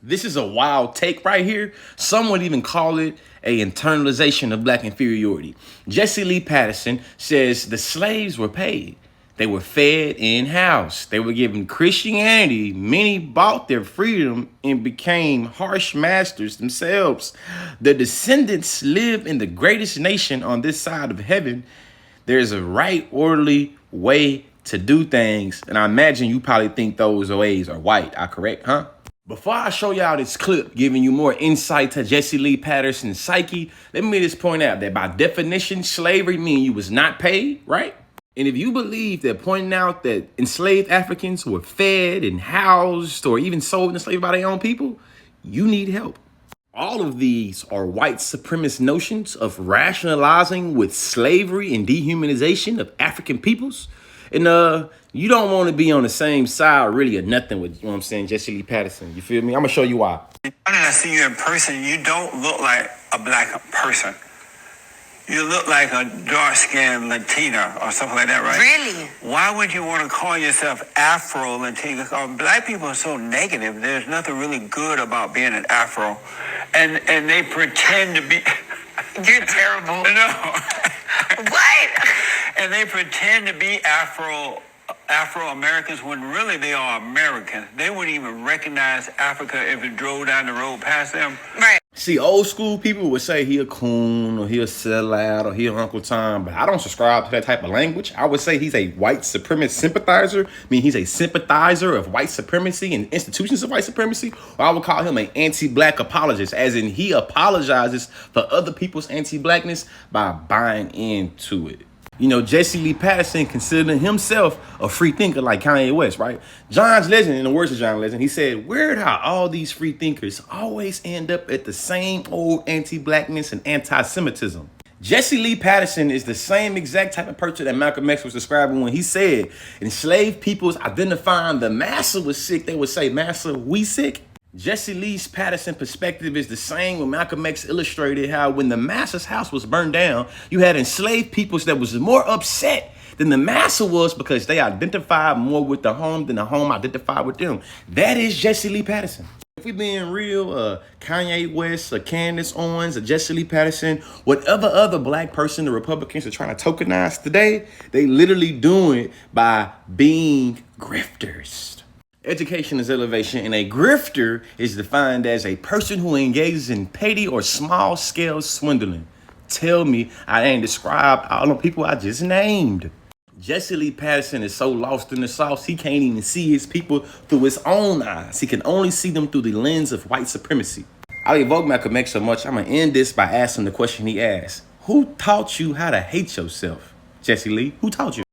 This is a wild take right here. Some would even call it a internalization of black inferiority. Jesse Lee Peterson says the slaves were paid. They were fed and housed. They were given Christianity. Many bought their freedom and became harsh masters themselves. The descendants live in the greatest nation on this side of heaven. There's a right, orderly way to do things. And I imagine you probably think those ways are white. I correct, huh? Before I show y'all this clip giving you more insight to Jesse Lee Peterson's psyche, let me just point out that by definition, slavery means you was not paid, right? And if you believe that pointing out that enslaved Africans were fed and housed or even sold and enslaved by their own people, you need help. All of these are white supremacist notions of rationalizing with slavery and dehumanization of African peoples. And you don't want to be on the same side really or nothing with, you know what I'm saying, Jesse Lee Peterson. You feel me? I'm going to show you why. Now that I see you in person, you don't look like a black person. You look like a dark-skinned Latina or something like that, right? Really? Why would you want to call yourself Afro-Latina? Black people are so negative. There's nothing really good about being an Afro. And they pretend to be... You're terrible. No. What? And they pretend to be Afro-Americans when really they are Americans. They wouldn't even recognize Africa if it drove down the road past them. Right. See, old school people would say he a coon or he a sellout or he a Uncle Tom, but I don't subscribe to that type of language. I would say he's a white supremacist sympathizer. I mean, he's a sympathizer of white supremacy and institutions of white supremacy. Or I would call him an anti-black apologist, as in he apologizes for other people's anti-blackness by buying into it. You know, Jesse Lee Peterson considered himself a free thinker like Kanye West, right? John Legend, in the words of John Legend, he said, weird how all these free thinkers always end up at the same old anti-blackness and anti-Semitism. Jesse Lee Peterson is the same exact type of person that Malcolm X was describing when he said, enslaved peoples identifying the massa was sick, they would say, massa, we sick. Jesse Lee Peterson's perspective is the same when Malcolm X illustrated how when the massa's house was burned down, you had enslaved peoples that was more upset than the massa was because they identified more with the home than the home identified with them. That is Jesse Lee Peterson. If we being real, Kanye West, Candace Owens, Jesse Lee Peterson, whatever other black person the Republicans are trying to tokenize today, they literally doing it by being grifters. Education is elevation, and a grifter is defined as a person who engages in petty or small-scale swindling. Tell me I ain't described all the people I just named. Jesse Lee Peterson is so lost in the sauce, he can't even see his people through his own eyes. He can only see them through the lens of white supremacy. I evoke Malcolm X so much, I'm going to end this by asking the question he asked. Who taught you how to hate yourself? Jesse Lee, who taught you?